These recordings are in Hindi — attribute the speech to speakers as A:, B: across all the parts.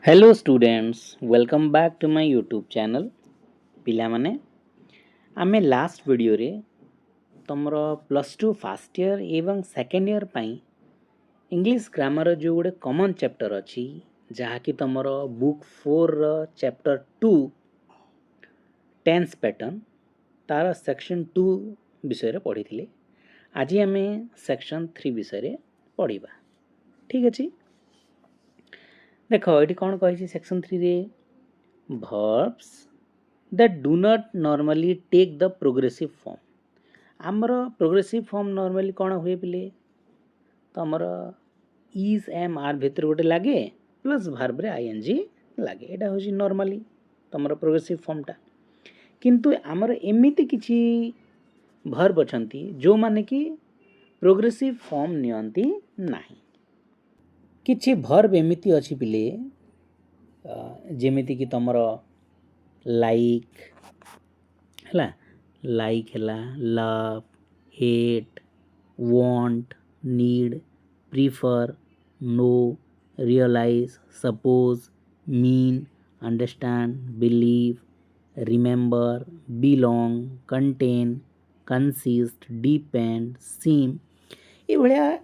A: Hello students welcome back to my YouTube channel पिला माने आमे लास्ट वीडियो रे तुमर प्लस टू फर्स्ट ईयर एवं सेकेंड ईयर पाई इंग्लिश ग्रामर जो गोटे कॉमन चैप्टर अच्छी जहाँ कि तुमर बुक 4 चैप्टर 2 टेंस पैटर्न तार सेक्शन 2 विषय रे पढ़ी थिले। आज आमे सेक्शन 3 विषय रे पढ़िबा। ठीक अछि। देखो ये कौन कही सेक्शन 3 रे verbs that do not normally take the progressive form। आमर प्रोग्रेसिव फॉर्म नॉर्मली कौन हुए पिले तो आमर इज एम आर भितर गोटे लगे प्लस वर्ब रे आईएनजी लगे एटा होची नॉर्मली तमर प्रोग्रेसिव फॉर्मटा। किंतु आमर एमिति किछि वर्ब अछंती जो माने कि प्रोग्रेसिव फॉर्म नियंती नाही। किछि वर्ब एमिति अछि पिले जेमिति कि तमर लाइक हला लाइक हला love hate want need prefer know realize suppose mean understand believe remember belong contain consist depend seem ये भलिया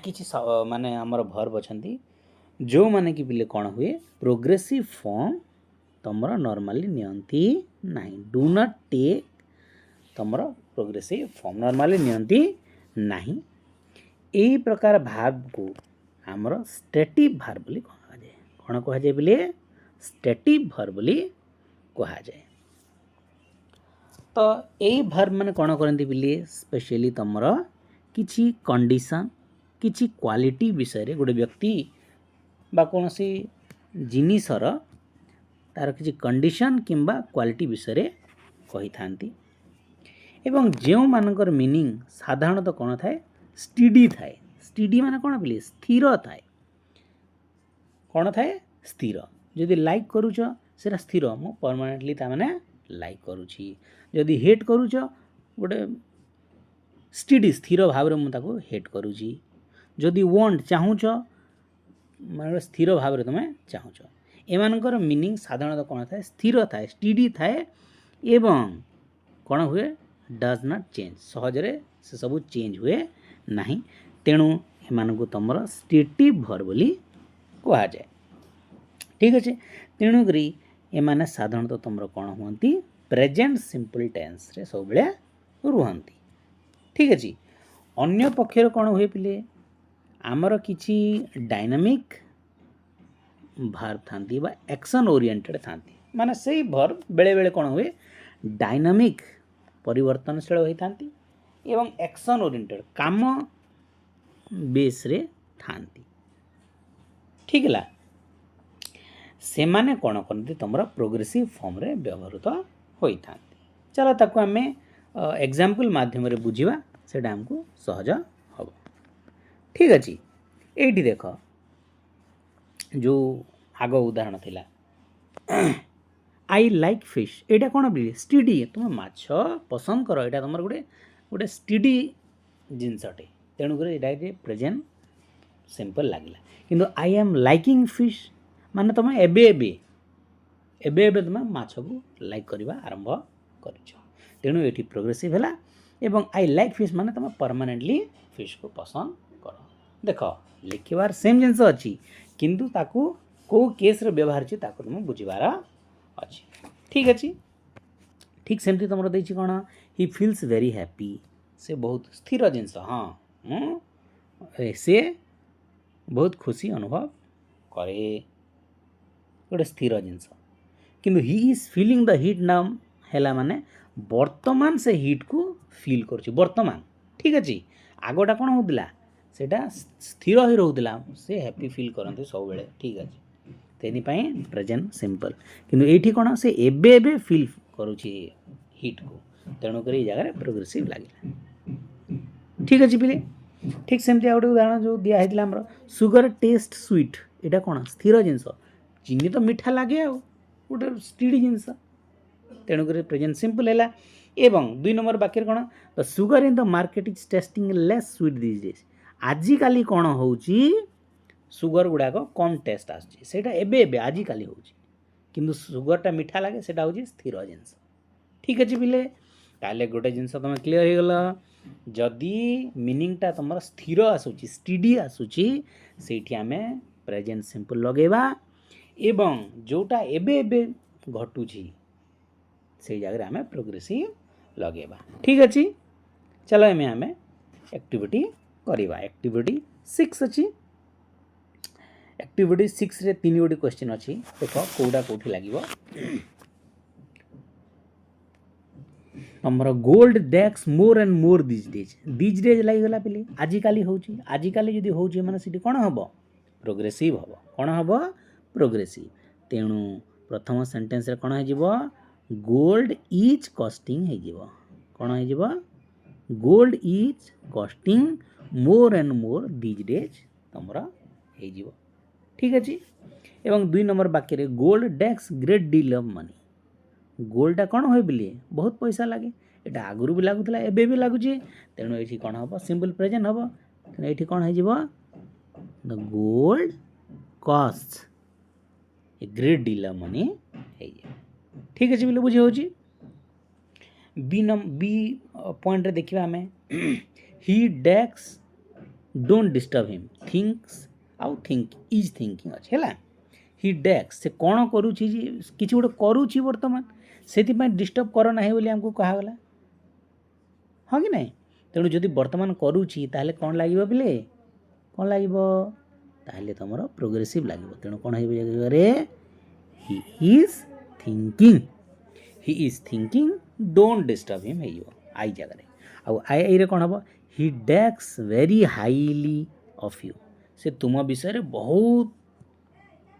A: किछि माने हमर वर्ब अछंती जो माने कि पिले कोन हुए प्रोग्रेसिव फॉर्म तमरा नॉर्मली नियंती नाही डू नॉट टेक तमरा प्रोग्रेसिव फॉर्म नॉर्मली नियंती नाही। एही प्रकार वर्ब को हमर स्टैटिक वर्ब बोली कहा जाय। कोन कहा जाय बिले स्टैटिक वर्ब बोली कहा जाय। तो एही वर्ब माने कोन करंती बिले स्पेशली तमरा किछि कंडीशन किछि क्वालिटी विषय रे गोटे व्यक्ति बा कोनोसी जिनिसर तार किछि कंडीशन किंबा क्वालिटी विषय रे कहि थांती एवं जेउ मानकर मीनिंग साधारणतः कोन थाए स्टीडी थाए। स्टीडी माने कोन बिले स्थिर थाए कोन थाए स्थिर। जदि लाइक करूछ सेरा स्थिर मु परमानेंटली ता माने लाइक करूछि। जदि हेट करूछ गोटे स्टीडी स्थिर भाव रे मु ताको हेट करूछि। जदि वांट चाहूछ माने स्थिर भाव रे तमे चाहूछ। एमानकर मीनिंग साधारणतः कोन थाए स्थिर थाए स्टीडी थाए एवं कोन हुए डज नॉट चेंज सहज रे से सब चेंज हुए नाही। तेणु एमानकु तमर स्टेटिव वर्ब बोली कहा जाय। ठीक अछि। तेणु करी एमाने साधारणतः तमर कोन हुअंती प्रेजेंट सिंपल टेंस रे सब बेले रुहंती। ठीक अछि। अन्य पक्षर कोन हुए पिले आमर किछि डायनामिक वर्ब थांती बा एक्शन ओरिएंटेड थांती माने सेही वर्ब बेले बेले कोन हुए डायनामिक परिवर्तनशील होई थांती एवं एक्शन ओरिएंटेड काम बेस रे थांती। ठीक ला से माने कोन करंती तमरा प्रोग्रेसिव फॉर्म रे व्यवहृत होई थांती। चलो ताको हमें एग्जांपल माध्यम रे बुझिबा सेटा हमकु सहज हबो। ठीक अछि। एठी देखो जो आगो उदाहरण थिला आई लाइक फिश एटा कोन बिले स्टीडी तुम माछ पसंद करो एटा तमर गोटे गोटे स्टीडी जिंसटे तेणु करे एटा के प्रेजेंट सिंपल लागिला। किंतु आई एम लाइकिंग फिश माने तुम एबे एबे एबे एबे तुम माछ को लाइक करबा आरंभ करछ। तेणु एठी प्रोग्रेसिव हैला एवं आई लाइक फिश माने तुम परमानेंटली फिश को पसंद करो। देखो लिखिबार सेम जिंस अछि किंतु ताकू को केस रे व्यवहार छी ताकू तुम बुझिबार अछि। ठीक अछि। ठीक सेमती तुमरो दैछि कोन ही फील्स वेरी हैप्पी से बहुत स्थिर जिंस हां से बहुत खुशी अनुभव करे गोटे स्थिर जिंस। किंतु he is feeling the heat now हैला माने वर्तमान से हीट को फील करछि वर्तमान। ठीक अछि। आगोटा कोन होदिला सेटा स्थिर होई रहउदिला से हैप्पी फील करंते सब बेले। ठीक अछि। तेनी पई प्रेजेंट सिंपल किंतु एठी कोन से एबे एबे फील करूछि हीट को तेणु करी जगह रे प्रोग्रेसिव लागिला। ठीक अछि पिले। ठीक सेमती आउटे उदाहरण जो दिया हेतिला हमर सुगर टेस्ट स्वीट एटा कोन स्थिर जिंस चीनी तो मीठा लागे आ गोटे स्टीडी जिंस तेणु करी प्रेजेंट सिंपल हैला। एवं 2 नंबर वाक्य कोन the sugar in the market is tasting less sweet this days आजि काली कोन होउची सुगर गुड़ाक कम टेस्ट आसटा एबे आजिकाली हो किंतु सुगरटा मीठा लगे सेटा हूँ स्थिर जिनस ठीक अच्छे पिले ताले गोटे जिनस तुम क्लीयर हो गला जदि मीनिंगटा तुम स्थिर आसूची स्टीडी आसूची सेठी आमे प्रेजेंट सिंपल लगेबा एवं जोटा एबे एबे घटुची से जगह आमे प्रोग्रेसिव लगेबा ठीक अच्छे चलो एमे आमे एक्टिविटी करिबा एक्टिविटी 6 अच्छी एक्टिविटी 6 रे 3 गोटी क्वेश्चन अच्छी देख कौटा कौटी लगे तुम gold dash more and more these days लगिगला पे आजिकाली होची आजिकाली जदि होची माने सिटी कोन हबो प्रोग्रेसिव हबो कोन हबो प्रोग्रेसिव तेणु प्रथम सेंटेंस रे कोन हेजिबो गोल्ड इज कॉस्टिंग हेजिबो कोन हेजिबो gold is costing more and more these days तुमरा हेजिबो ठीक अच्छे एवं 2 नंबर वाक्य रे gold dash great deal of money गोल्डटा कौन हो बोलिए बहुत पैसा लगे यहाँ आगुरी भी लगुला एबे भी लगुच तेणु ये कौन हम सिंपल प्रेजेंट हम तेणु ये कौन हो the gold cost a great deal of money ठीक अच्छे बोले बुझे हो बी पॉइंट रे देखिए आम ही डेक्स डोंट डिस्टर्ब हिम थिंक्स आउ थिंक इज थिंकिंग अच्छे है ही डेक्स से कौन करुच्ची किसी गोटे करुच्ची बर्तमान से डिस्टर्ब कर ना बोली आमको कहगला हाँ कि नहीं तेणु जदि बर्तमान करुच्ची ताहले कौन लगे पिले कौन लगे तुम प्रोग्रेसिव लगे तेणु कौन हो he is thinking don't disturb him हो आई जगह आई रे कौन हम ही डेक्स वेरी हाईली ऑफ यू से तुम विषय बहुत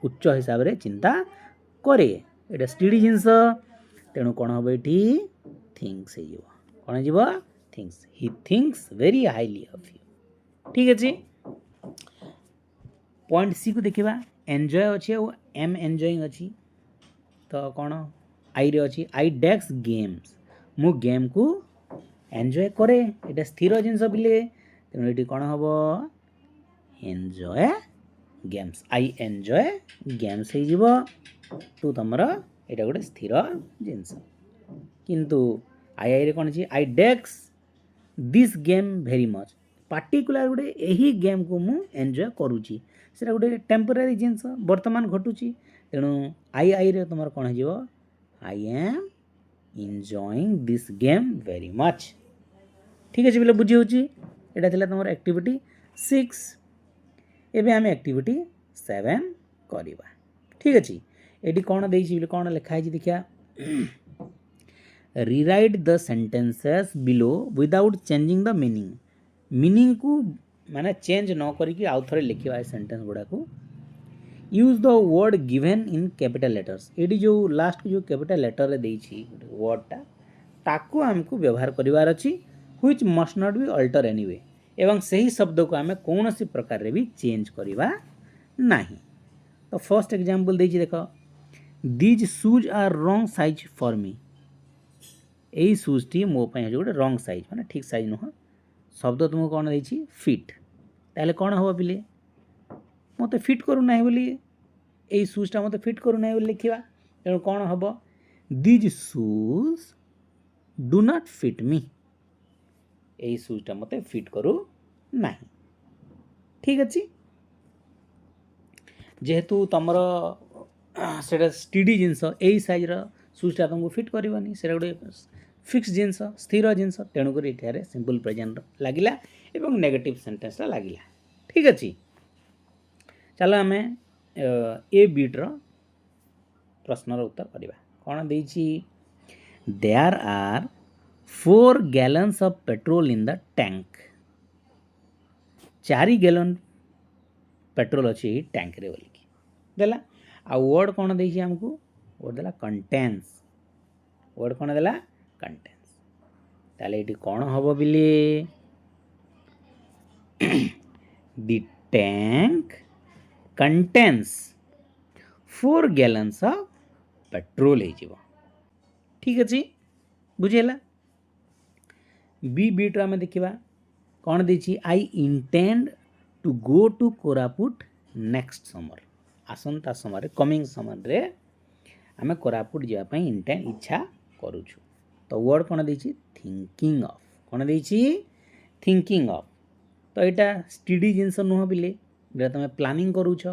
A: उच्च हिसाब से चिंता करे ये स्टडी जिनस तेणु कौन हम ये थिंक्स कौन हो thinks he thinks very highly of you ठीक अच्छे पॉइंट सी को देखा एंजॉय अच्छे और एम एंजॉइंग अच्छी तो कौन आई रे अच्छी आई डेक्स गेम्स मु गेम को एंजॉय करे ये स्थिर जिनस बिले तेणु ये कौन हम enjoy games I enjoy games हो टू तुम यहाँ गोटे स्थिर जिनस किंतु आई आई रे कौन अच्छी I dash this game very much particular गोटे यही गेम को मु एंजॉय करुच्ची से गोटे टेम्पोरारी जिनस बर्तमान घटुची तेणु आई आई रे तुम कौन हो I am enjoying this game very much ठीक अच्छे बोले बुझी होची एटा तुम एक्टिविटी 6 एबे आम एक्टिविटी 7 करवा ठीक अच्छे ये कौन दे कौन लिखाई देखिया rewrite the sentences below without changing the meaning को माने चेंज न करके आउ थे लिखा सेंटेंस गुड़ा को use the word given in capital letters ये जो लास्ट जो कैपिटल लेटर वर्डटा ताकू आमको व्यवहार करिवार अछि which must not be alter anyway एवं सही शब्द को आम कौन सी प्रकार रे भी चेंज करवा नहीं तो फर्स्ट एग्जांपल देछि देखो these shoes are wrong size for me यही शूज टी मो पाई गोटे रॉन्ग साइज माने ठीक साइज नुह शब्द तुमको कौन देछि फिट ताले कौन हम पिले मत फिट करूना बोली यही शूजटा मत फिट करूना बोली लिखा तेणु कौन हम these shoes do not fit me यही शूजटा मत फिट करू ना ठीक अच्छे जेहेतु तुमर से स्टीडी जिनस यही सैज्र शूजटा तुमको फिट करनी से गोटे फिक्स जिनस स्थिर जिनस तेणुक ये सिंपल प्रेजेंट लगिला एवं नेगेटिव सेंटेंसटा लगिला ठीक अच्छे चलो आम ए बीट्र प्रश्नर उत्तर करवा कौन देछि there are 4 gallons of petrol in the tank 4 gallon petrol अच्छी टैंक रे बोलिकी देला आ वर्ड कौन देछि हमको वर्ड देला कंटेन्स वर्ड कौन देला कंटेन्स ताले एटी कौन हबो बिले the tank contains 4 gallons of petrol हो ठीक अच्छे बुझेला बी बीट्र आम देखा कौन देछि I intend to go to Koraput next summer आसंता समर कमिंग समर रे आमे कोरापुट जावाई इंटेंट इच्छा करूछु तो वर्ड कौन देछि थिंकिंग ऑफ कौन देछि थिंकिंग ऑफ तो यहाँ स्टडी जिनस नुह बिले तुम प्लानिंग करूछ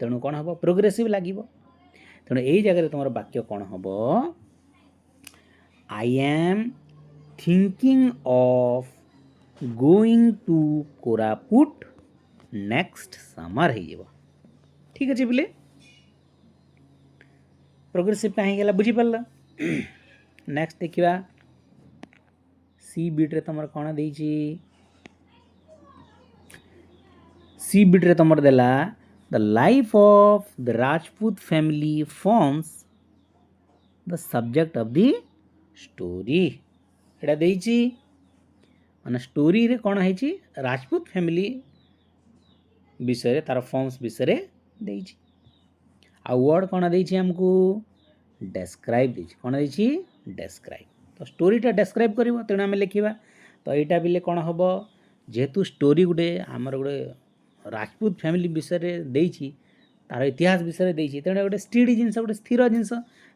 A: तेणु कौन हम प्रोग्रेसिव लगे तेणु यही जगह तुम वाक्य कौन हम I am thinking of going to Koraput next summer हो ठीक अच्छे बिले प्रोग्रेसिव कहीं बुझी पार नेक्स्ट देखा सी बीट्रे तुम कौन दे सी बीट्रे तुम देला the life of the Rajput family forms the subject of the story एटा देइची माने स्टोरी रे कौन है राजपूत फैमिली विषय तार फॉर्म्स विषय देइची आ वर्ड कौन देइची हमको डेस्क्राइब देइची कौन देइची डेस्क्राइब तो स्टोरीटा डेस्क्राइब करिवो तेणु आम लिखा तो यहाँ बिले कौन हम जेहेतु स्टोरी गोटे आमर गोटे राजपूत फैमिली विषय देइची तार इतिहास विषय देइची तेणु गोटे स्टडी जिनस गोटे स्थिर जिनस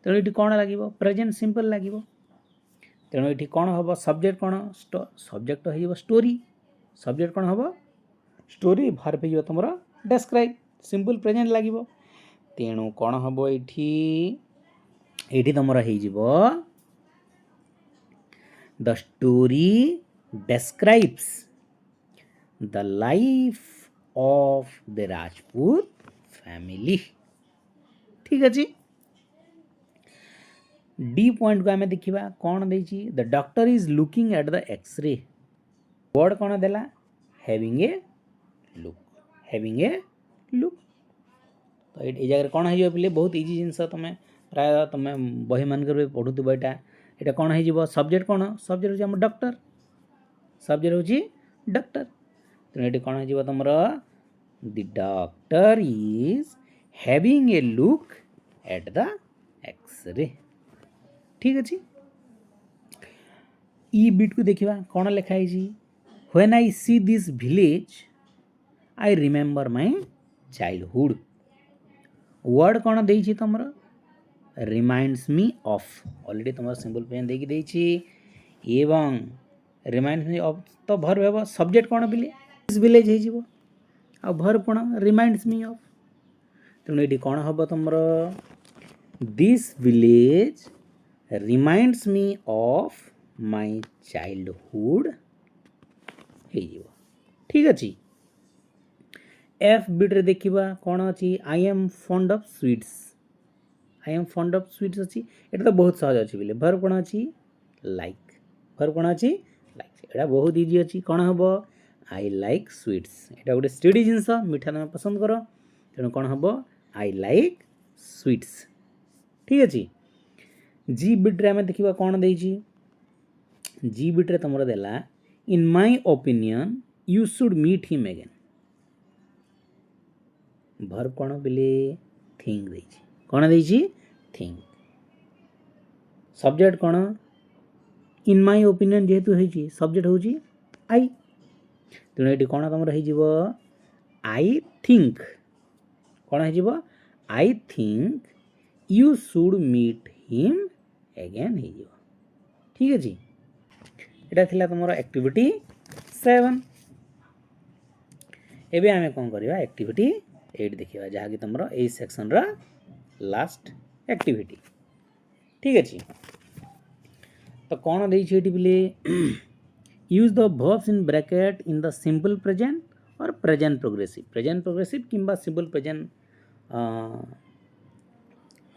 A: तेणु ये कौन लगे प्रेजेंट सिंपल लगे तेणु ये कौन हम सब्जेक्ट कौन सब्जेक्ट हो स्टोरी सब्जेक्ट कौन हम स्टोरी भार्ब हो तुम डेस्क्राइब सिंपल प्रेजेंट लगे तेणु कौन हम ये तुम हो the story describes the life of the Rajput family ठीक अच्छे डी पॉइंट को आम देखा कौन दे the doctor is looking at the x-ray word कौन देला हैविंग ए लुक तो ये जगह कौन हो पे बहुत इजी जिनस तुम प्राय तुम बही मानक पढ़ुव यहाँ कौन हो सब्जेक्ट कौन सब्जेक्ट हो डॉक्टर सब्जेक्ट हूँ डॉक्टर तेणु ये कौन हो तुम the doctor is having a look at the x-ray ठीक अच्छे ई बीट को देखा कौन लिखाई when I see this village I remember my childhood word कौन दे तुम रिमाइंड्स मी ऑफ ऑलरेडी तुम सिंपल पेन देखी एवं रिमाइंड्स मी ऑफ तो भर्ब हे सब्जेक्ट कौन बिले दिस विलेज हो भर्ब कौन रिमाइंड्स मी ऑफ तेणु ये कौन हम तुम this village reminds me of my childhood ठीक अच्छे एफ बिट्रे देखा कौन अच्छी I am fund of sweets अच्छी ये तो बहुत सहज अच्छी बोले भर्ब कौन अच्छी लाइक भर्ब कौन अच्छी लाइक यहाँ बहुत इजी अच्छी कौन हम आई लाइक स्वीट्स यहाँ गोटे स्टडी जिनस मिठा तुम पसंद कर तेणु कौन हम आई लाइक स्वीट्स ठीक अच्छे जी बिट्रे आम देखा कौन दे जी बिट्रे तुम देला in my opinion you should meet him again verb कौन बोले थिंक दे कौन दे थिंक सब्जेक्ट कौन इन माय ओपिनियन जेहेतु होती सब्जेक्ट हूँ आई तेणु ये कौन तुम आई थिंक कौन हो I think you should meet him again हो ठीक अच्छे यहाँ थी तुम एक्टिविटी 7 एवं आम कौन करवा एक्टिविटी 8 देखा जहाँकि तुम यही सेक्शन लास्ट एक्टिविटी ठीक अच्छे तो कौन दे बोले use the verbs in bracket in the simple present और प्रेजेंट प्रोग्रेसिव किंबा सिंपल प्रेजेंट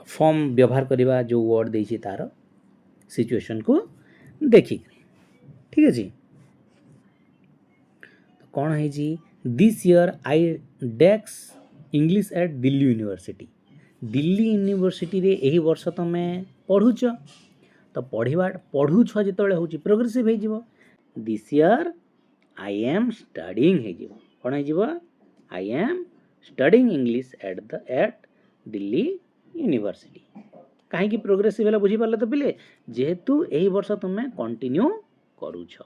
A: फॉर्म व्यवहार करवा जो वर्ड दे तार सिचुएशन को देखिक ठीक अच्छे तो कौन है दिस ईयर आई डेक्स इंग्लिश एट दिल्ली यूनिवर्सिटी रे यही वर्ष तुम पढ़ुच तो पढ़ुछ जो हूँ प्रोग्रेसिव हो this year I am studying हो कौन हो I am studying English at Delhi university कहीं प्रोग्रेसिव है बुझीपार तो पिले जेहेतु यही वर्ष तुम कंटिन्यू करुछ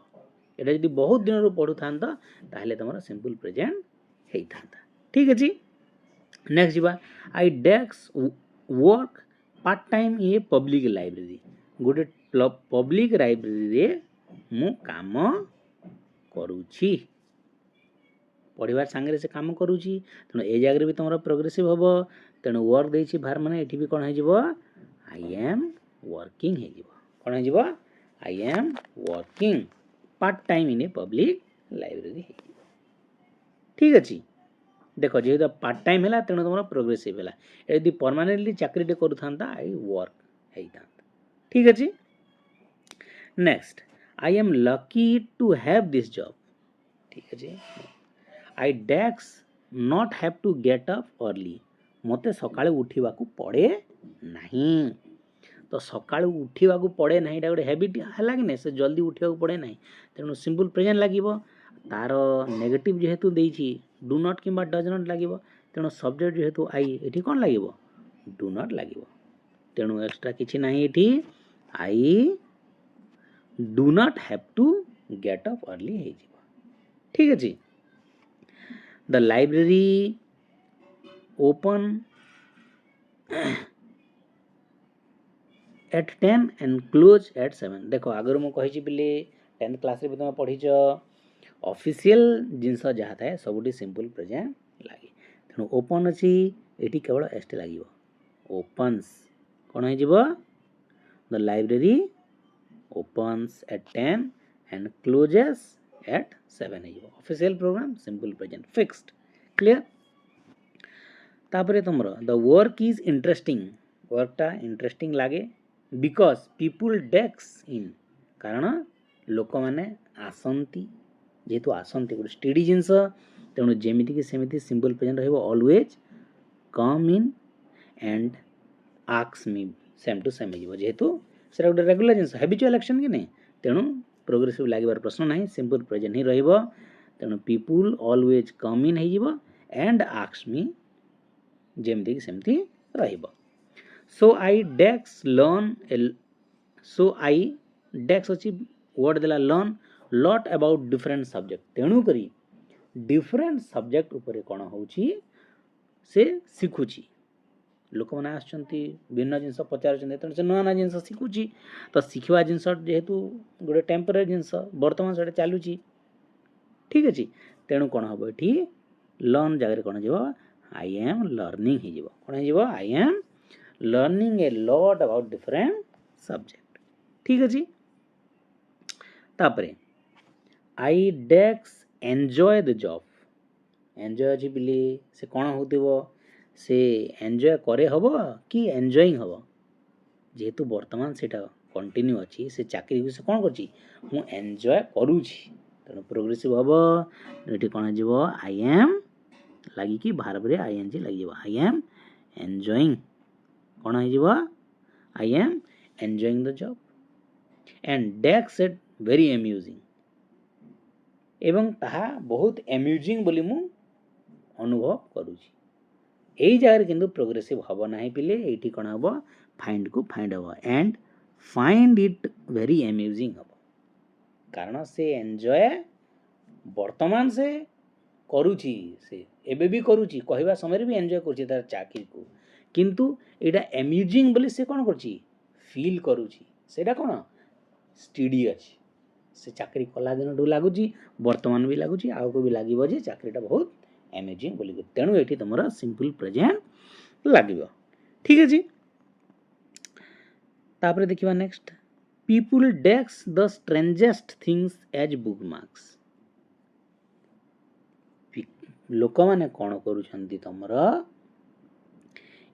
A: यहाँ जब बहुत दिन पढ़ु था तुम सिंपल प्रेजेंट होता ठीक अच्छे नेक्स्ट जीवा I dash work part time in a public library गोटे पब्लिक लाइब्रेरी रे मु काम करूची पढ़िबार सांगे से काम करूची तेणु ए जगह भी तुम प्रोग्रेसिव हम तेणु वर्क देछि भार माने एठी भी कोन हो आई एम वर्किंग कौन हो I am working part time in a public library ठीक अच्छे देख जेहेतु पार्ट टाइम है तेणु तुम प्रोग्रेसिव है यदि परमानेंटली चाकरी करूँ आई वर्क होता ठीक अच्छे next I am lucky to have this job ठीक अच्छे I dash not have to get up early मते सकाळे उठिबा को पड़े नहीं तो सकाळु उठिबा को पड़े नहीं एटा गोटे हैबिट है कि नहीं से जल्दी उठिबा को पड़े नहीं तेणु सिंपल प्रेजेंट लागिवो तार नेगेटिव जेहेतु देइछि डू नॉट किंबा डज नॉट लागिवो तेणु सब्जेक्ट जेहेतु आई एठी कोन लागिवो डू नॉट लागिवो तेणु एक्स्ट्रा किछि नहीं एठी I do not have to get up early हे जिवो ठीक अछि the library open at 10 and close at 7 देखो आगर मु कहि पिले 10th क्लास रे भी तुम पढ़ीच ऑफिशियल जिनस जहाँ थाए सबुठी सिंपल प्रेजेंट लगे तेणु ओपन अच्छी ये केवल एसटी लगे ओपन्स कौन हो the library opens at 10 and closes at 7 हो official program simple present fixed clear तापरे तुमर द वर्क इज इंटरेस्टिंग वर्कटा इंटरेस्टिंग लगे बिकज पीपुल डेस्क इन कारण लोक मैंने आसंती जेहेतु आसंती गोटे स्टडी जिनस तेणु जमीक सेमती simple present always come in and asks me same to same हो जेहेतु से गोटे रेगुलर जिनस हैबिचुअल एक्शन कि नहीं तेणु प्रोग्रेसिव लगे प्रश्न ना सिंपल प्रेजेंट ही तेणु पीपुल ऑलवेज कम इन हो एंड आक्स मी जमीक सेमती सो आई डेक्स लर्न सो आई डेक्स अच्छी वर्ड देला learn lot about different subject तेणु करी डिफरेंट सब्जेक्ट उपरे कौन होची से शिखुची लोक मैंने आसुँच भिन्न जिनस पचार तेणु से नुआ नुआ जिन शिखुची तो शिखा जिनस जेहेतु गोटे टेम्पररी जिनस बर्तमान से चलुची ठीक अच्छे तेणु कौन हम ये लर्न जगह कौन हो आई एम लर्निंग हो कौन हो I am learning a lot about different subject ठीक अच्छे तापरे आई डेक्स एंजॉय द जॉब एंजॉय अच्छी बिली से कौन हो से एंजॉय करे हम कि एंजॉइंग हम जेहेतु वर्तमान से कंटिन्यू अच्छी से चाकरी से कौन कर एंजॉय करुँची तेणु प्रोग्रेसिव हम ये कौन हो आई एम लगिकी भारत आई एन जी लगे आई एम एंजॉइंग कौन हो I am enjoying the job and dash it very amusing एवं ताहा बहुत एम्यूजिंग बोली मु अनुभव करुची यही जगह किंतु प्रोग्रेसिव हम ना पिले ये कौन हम फाइंड को फाइंड हम and find it very amusing हम कारण से एंजॉय वर्तमान से करुची से एबे भी करुची कहवा समय भी एंजॉय करुची तार चाकरी को किंतु एटा एम्यूजिंग बोली से कौन करुची फील करुची सेटा कौन स्टडी अच्छी से चाकरी कला दिन लगुच वर्तमान भी लगुच आगे भी लगे जे चाकरीटा बहुत एम्यूजिंग बोली तेणु ये तुम सिंपल प्रेजेंट लगे ठीक अच्छे तापर देखिए next people dash the strangest things as bookmarks लोक मैंने कौन करुछंती तुमर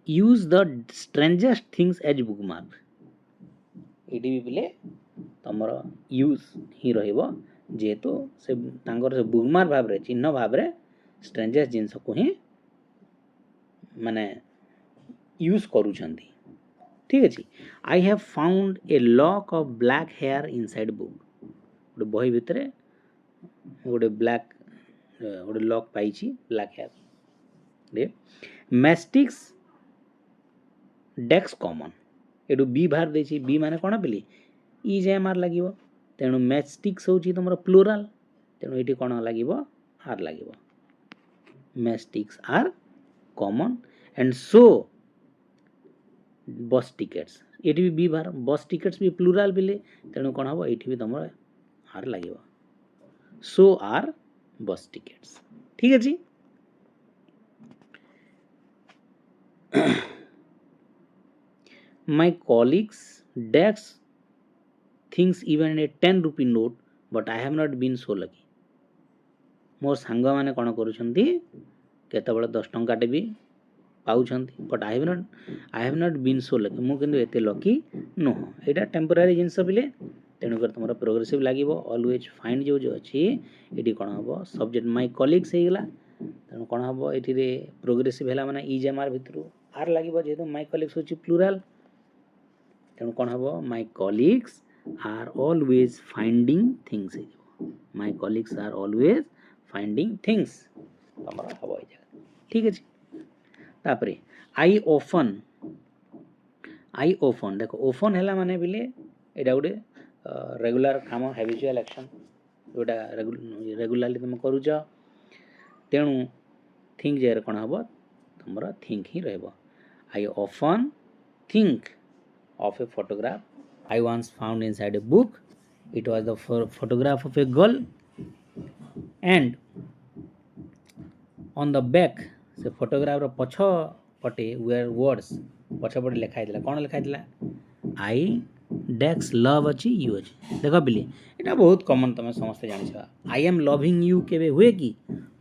A: use the strangest things as bookmark ये भी पिले तुमर यूज ही जेहेतु से बुकमार्क भाव चिन्ह भाव स्ट्रेंजेस्ट जिनस को ही माने यूज करुछंती ठीक अच्छे I have found a lock of black hair inside book गोटे बही भितर गोटे ब्लैक गोटे लॉक पाई ब्लैक हेयर मैस्टिक्स डेक्स कॉमन एटू बी बाहर देछि बी माने कौन पिली ई जे आर लगे तेणु मैस्टिक्स हूँ तुम प्लूराल तेणु ये कौन लगे आर लगे मैस्टिक्स आर कॉमन एंड सो बस टिकेट्स ये भी बी बार बस टिकेट्स भी प्लूराल बिले तेणु कौन हम ये भी तुम आर लगे सो आर बस टिकेट्स ठीक है जी my colleagues desk thinks even a 10 rupee note but I have not been so lucky मोर सांग माने कौन करुछंती केतबेले 10 टंकाटे भी पाउछंती but I have not been so lucky मु किंतु एते लकी नो एटा टेम्पररी जिंस बिले तेणु कर तुमरा प्रोग्रेसिव लागिवो ऑलवेज फाइंड जो अछि एटी कोन हबो सब्जेक्ट माय कलीग्स हे गेला तेणु कोन हबो एटी रे प्रोग्रेसिव हेला माने इज एम आर भितरु आर लागिवो जेतो माय कलीग्स होची प्लुराल तेणु कोन हबो my colleagues are always finding things my colleagues are always finding things तमरा हबो ए जगह ठीक अछि तापरे आई ओफन देखो ओफन हैला माने बिले एटा गुटे रेगुलर काम हैबिचुअल एक्शन जोटा रेगुलरली तुम करूछ तेणु थिंक जे कोन हबो तमरा थिंक ही रहबो I often think of a photograph I once found inside a book it was the photograph of a girl and on the back से फोटोग्राफ पछ पटे वेयर वर्ड्स पछ पटे लिखा है कौन लिखा है आई डेक्स लव अच्छी यू अच्छी देख बिली यहाँ बहुत कमन तुम समस्ते जान आई एम लविंग यू के हुए कि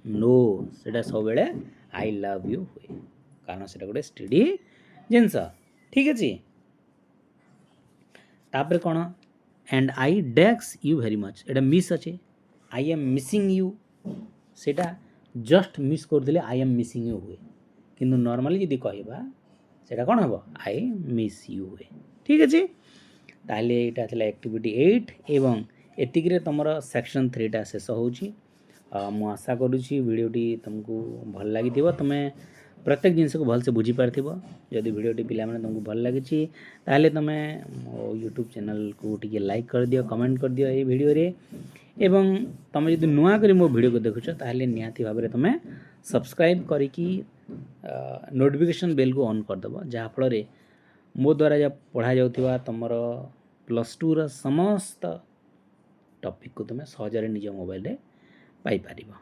A: नो से सब आई लव यू हुए कारण से गोटे स्टडी जिनस ठीक अच्छे तापर कौन एंड आई डेक्स यू वेरी मच एटा मिस अच्छे आई एम मिसिंग यू सेटा जस्ट मिस करदे आई एम मिसिंग यू हुए किंतु नॉर्मली यदि कहबा सेटा कौन हम आई मिस यू हुए ठीक अच्छे ताहले एटा थला एक्टिविटी 8 एवं एतिकरे तुमर सेक्शन 3 टा शेष होउची मु आशा करूची वीडियोटी तुमको भल लागिथिबो तमे प्रत्येक जिनस को भल से बुझी पारथिबो यदि वीडियोटी पिला माने तुमको भल लागिची ताहले तमे यूट्यूब चैनल को टिके लाइक कर दियो कमेंट कर दियो ए वीडियो रे एवं तुम जब नुआ करी मो वीडियो को देखुच ताहले निहाती भाव में तुम सब्सक्राइब करिकी नोटिफिकेशन बेल को ऑन कर दबो जहाँ फल रे मो द्वारा जब पढ़ा जाउथिबा तुमर +2 रा समस्त टॉपिक को तुम सहजरे निज मोबाइल रे पाई पारिबो।